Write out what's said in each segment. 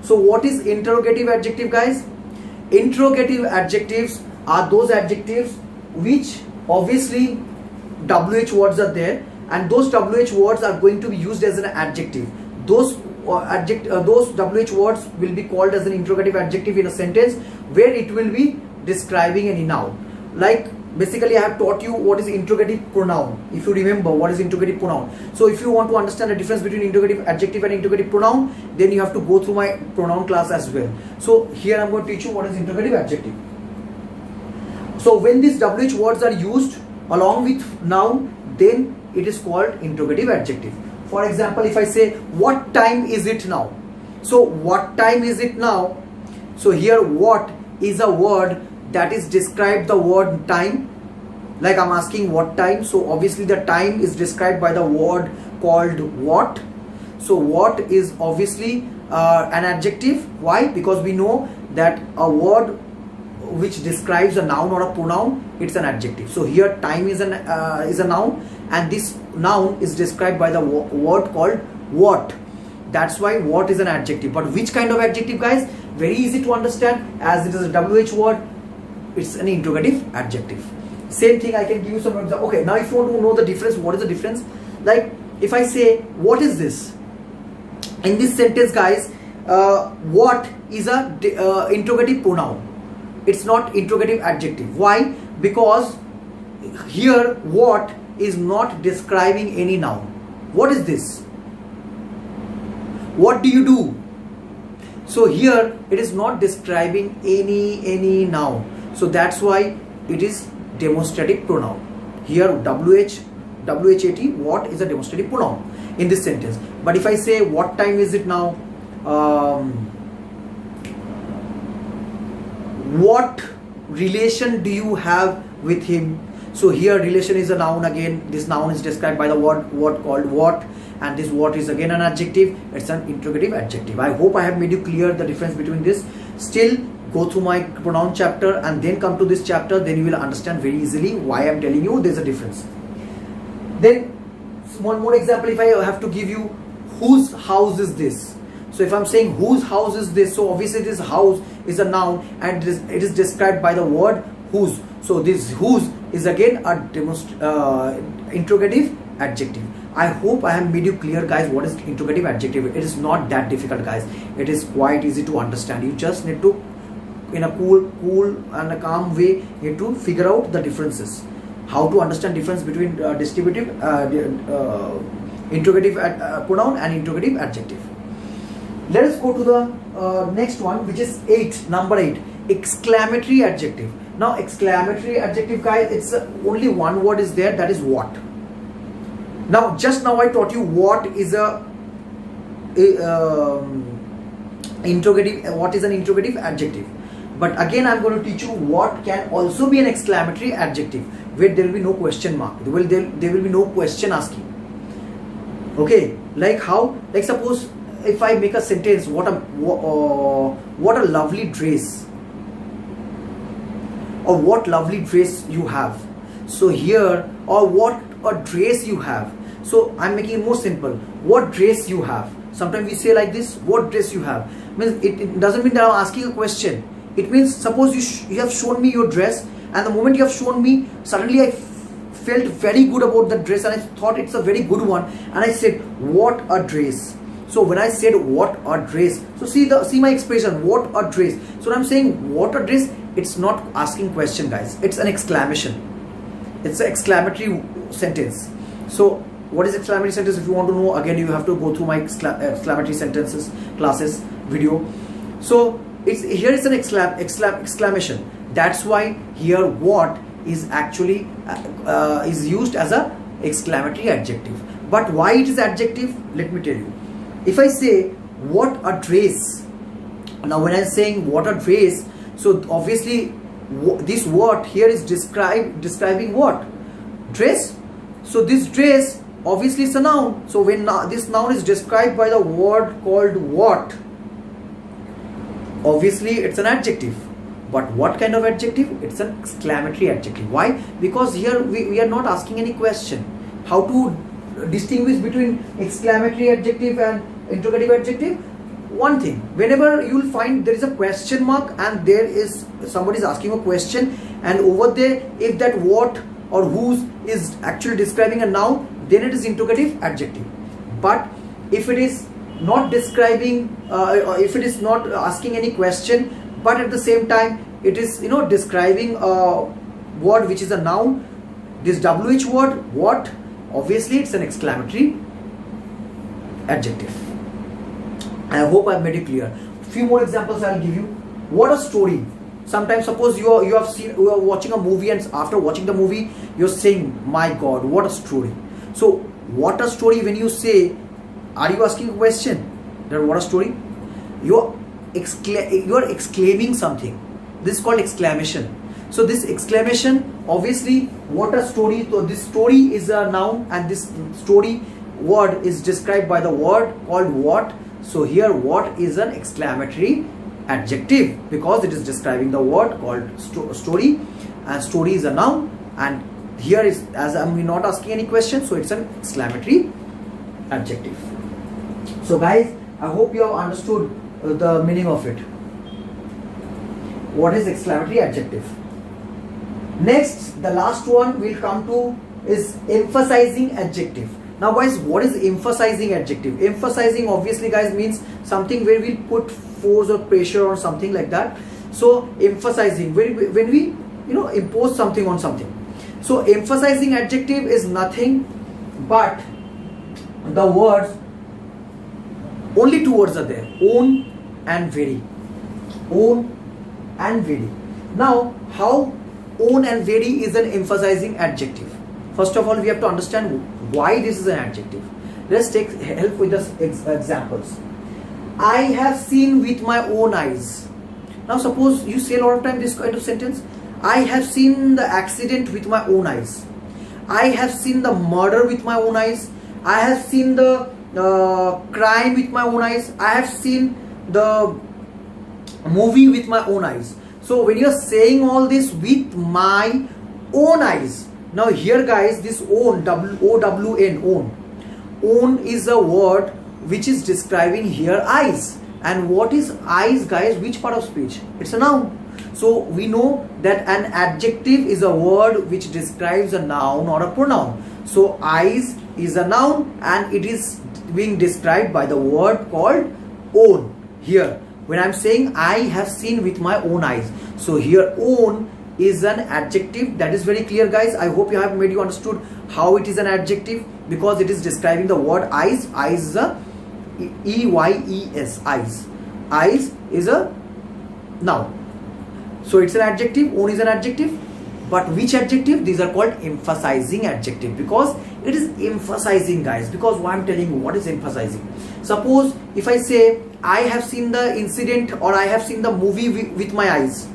So what is interrogative adjective, guys? Interrogative adjectives are those adjectives which obviously WH words are there, and those WH words are going to be used as an adjective. Those WH words will be called as an interrogative adjective in a sentence where it will be describing any noun. Like basically I have taught you what is interrogative pronoun, if you remember what is interrogative pronoun. So if you want to understand the difference between interrogative adjective and interrogative pronoun, then you have to go through my pronoun class as well. So here I am going to teach you what is interrogative adjective. So when these WH words are used along with noun, then it is called interrogative adjective. For example, if I say what time is it now? So what time is it now? So here what is a word that is described the word time. Like I'm asking what time, so obviously the time is described by the word called what. So what is obviously an adjective. Why? Because we know that a word which describes a noun or a pronoun, it's an adjective. So here time is a noun, and this noun is described by the word called what. That's why what is an adjective. But which kind of adjective, guys? Very easy to understand, as it is a WH word, it's an interrogative adjective. Same thing, I can give you some example. Okay, now if you want to know the difference, what is the difference? Like if I say what is this? In this sentence, guys, what is a interrogative pronoun. It's not interrogative adjective. Why? Because here what is not describing any noun. What is this? What do you do? So here it is not describing any noun. So that's why it is demonstrative pronoun. Here WH, WHAT, what is a demonstrative pronoun in this sentence. But if I say what time is it now? What relation do you have with him? So here relation is a noun again. This noun is described by the word called what, and this what is again an adjective. It's an interrogative adjective. I hope I have made you clear the difference between this. Still go through my pronoun chapter and then come to this chapter, then you will understand very easily why I am telling you there's a difference. Then one more example, if I have to give you, whose house is this? So if I'm saying whose house is this, so obviously this house is a noun and it is described by the word whose. So this whose is again a interrogative adjective. I hope I have made you clear, guys, what is interrogative adjective. It is not that difficult, guys. It is quite easy to understand. You just need to, in a cool and a calm way, you need to figure out the differences. How to understand difference between distributive, interrogative pronoun and interrogative adjective. Let us go to the next one, which is number 8, exclamatory adjective. Now exclamatory adjective, guys, it's only one word is there, that is what. Now just now I taught you what is interrogative, what is an interrogative adjective. But again I'm going to teach you what can also be an exclamatory adjective, where there will be no question mark, there will be no question asking. Okay, like how? Like suppose if I make a sentence, what a lovely dress, or what lovely dress you have. So here, or what a dress you have. So I'm making it more simple. What dress you have. Sometimes we say like this, what dress you have. Means it doesn't mean that I'm asking a question. It means suppose you have shown me your dress, and the moment you have shown me, suddenly I felt very good about the dress and I thought it's a very good one, and I said what a dress. So when I said what a dress, so see my expression, what a dress. So when I'm saying what a dress, it's not asking question, guys, it's an exclamation. It's an exclamatory sentence. So what is exclamatory sentence? If you want to know, again you have to go through my exclamatory sentences classes video. So here is an exclamation. That's why here what is actually is used as a exclamatory adjective. But why it is adjective, let me tell you. If I say what a dress, now when I'm saying what a dress, so obviously this what here is describing what? Dress. So this dress obviously is a noun. So when this noun is described by the word called what, obviously it's an adjective. But what kind of adjective? It's an exclamatory adjective. Why? Because here we are not asking any question. How to distinguish between exclamatory adjective and interrogative adjective? one thing, whenever you will find there is a question mark and there is somebody is asking a question, and over there if that what or whose is actually describing a noun, then it is interrogative adjective. But if it is not describing, if it is not asking any question, but at the same time it is describing a word which is a noun, this WH word, what, obviously it's an exclamatory adjective. I hope I've made it clear. Few more examples I'll give you. What a story. Sometimes suppose you are watching a movie, and after watching the movie you're saying, my God, what a story. So what a story, when you say, are you asking a question that what a story? You are exclaiming something. This is called exclamation. So this exclamation, obviously, what a story. So this story is a noun, and this story word is described by the word called what. So here what is an exclamatory adjective because it is describing the word called story, and story is a noun, and here is, as I'm not asking any question, so it's an exclamatory adjective. So guys, I hope you have understood the meaning of it. What is exclamatory adjective? Next, the last one we'll come to is emphasizing adjective. Now guys, what is emphasizing adjective? Emphasizing, obviously guys, means something where we put force or pressure or something like that. So emphasizing, when we impose something on something. So emphasizing adjective is nothing but the words, only two words are there, own and very. Own and very. Now how own and very is an emphasizing adjective? First of all, we have to understand why this is an adjective. Let's take help with the examples. I have seen with my own eyes. Now suppose you say a lot of time this kind of sentence. I have seen the accident with my own eyes. I have seen the murder with my own eyes. I have seen the crime with my own eyes. I have seen the movie with my own eyes. So when you are saying all this with my own eyes, now here guys, this own, own, own is a word which is describing here eyes. And what is eyes guys? Which part of speech? It's a noun. So we know that an adjective is a word which describes a noun or a pronoun. So eyes is a noun and it is being described by the word called own. Here when I'm saying I have seen with my own eyes, so here own is an adjective. That is very clear guys. I hope you have made you understood how it is an adjective, because it is describing the word eyes. Eyes is a E-Y-E-S, eyes. Eyes is a noun. So it's an adjective. Own is an adjective. But which adjective? These are called emphasizing adjective, because it is emphasizing guys. Because why I'm telling you what is emphasizing. Suppose if I say I have seen the incident or I have seen the movie with my eyes,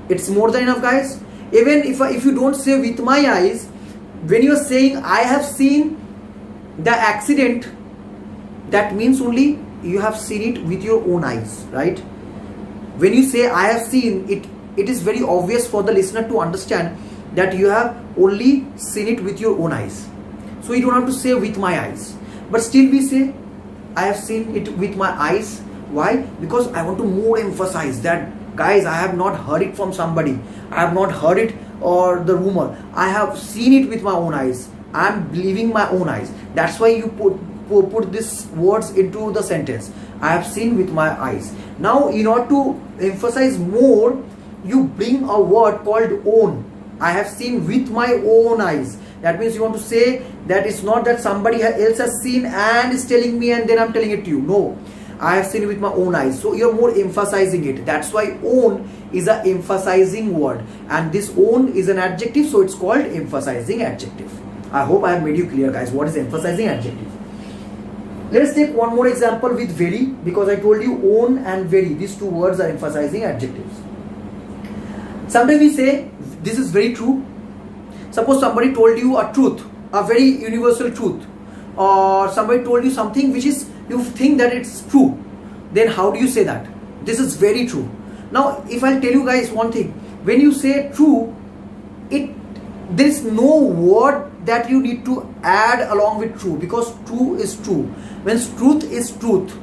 it's more than enough guys. Even if you don't say with my eyes, when you are saying I have seen the accident, that means only you have seen it with your own eyes, right? When you say I have seen it, it is very obvious for the listener to understand that you have only seen it with your own eyes. So you don't have to say with my eyes, but still we say I have seen it with my eyes. Why? Because I want to more emphasize that guys, I have not heard it from somebody, I have not heard it or the rumor, I have seen it with my own eyes. I am believing my own eyes. That's why you put these words into the sentence. I have seen with my eyes. Now in order to emphasize more, you bring a word called own. I have seen with my own eyes. That means you want to say that it's not that somebody else has seen and is telling me and then I'm telling it to you. No, I have seen it with my own eyes. So you're more emphasizing it. That's why own is an emphasizing word, and this own is an adjective, so it's called emphasizing adjective. I hope I have made you clear guys what is emphasizing adjective. Let us take one more example with very, because I told you own and very, these two words are emphasizing adjectives. Sometimes we say this is very true. Suppose somebody told you a truth, a very universal truth, or somebody told you something which is, you think that it's true. Then how do you say that? This is very true. Now if I'll tell you guys one thing, when you say true, there is no word that you need to add along with true, because true is true. When truth is truth,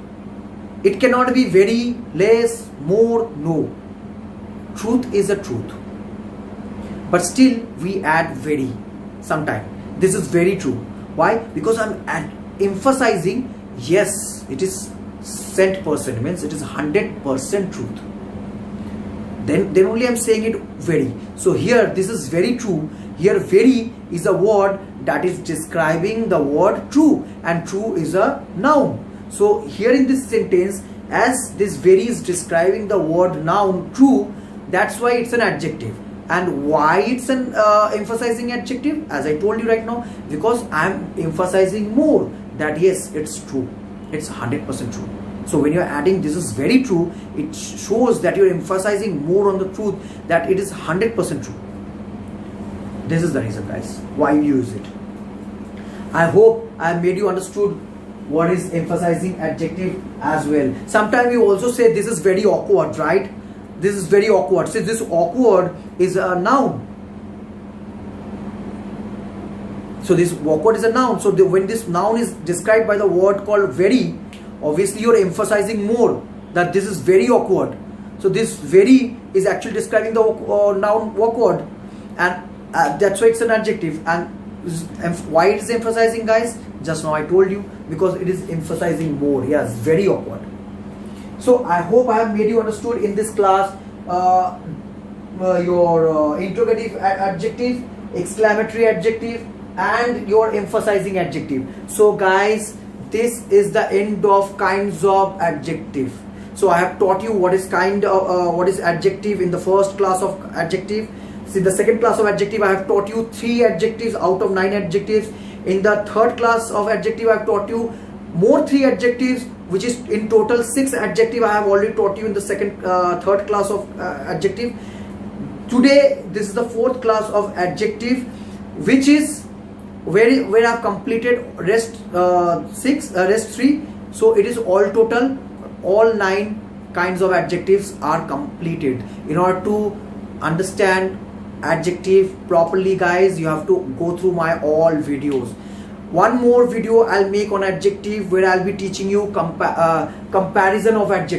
It cannot be very, less, more, no. Truth is a truth. But still we add very sometime. This is very true. Why? Because I'm emphasizing, yes, it is %, means it is 100% truth. Then only I'm saying it very. So here this is very true. Here very is a word that is describing the word true, and true is a noun. So here in this sentence, as this very is describing the word noun true, that's why it's an adjective. And why it's an emphasizing adjective, as I told you right now, because I'm emphasizing more that yes, it's true, it's 100% true. So when you're adding this is very true, it shows that you're emphasizing more on the truth, that it is 100% true. This is the reason, guys, why you use it. I hope I made you understood what is emphasizing adjective as well. Sometimes you also say this is very awkward, right? This is very awkward. So this awkward is a noun. So this awkward is a noun. So when this noun is described by the word called very, obviously you're emphasizing more that this is very awkward. So this very is actually describing the noun awkward, and that's why it's an adjective. And why it is emphasizing, guys? Just now I told you, because it is emphasizing more. Yes, very awkward. So I hope I have made you understood in this class your interrogative adjective, exclamatory adjective, and your emphasizing adjective. So guys, this is the end of kinds of adjective. So I have taught you what is what is adjective in the first class of adjective. See, the second class of adjective, I have taught you 3 adjectives out of 9 adjectives. In the third class of adjective, I have taught you more 3 adjectives, which is in total 6 adjective I have already taught you in the third class of adjective. Today, this is the 4th class of adjective, which is where I have completed rest 3. So it is all total, all 9 kinds of adjectives are completed. In order to understand adjective properly, guys, you have to go through my all videos. One more video I'll make on adjective, where I'll be teaching you comparison of adjectives.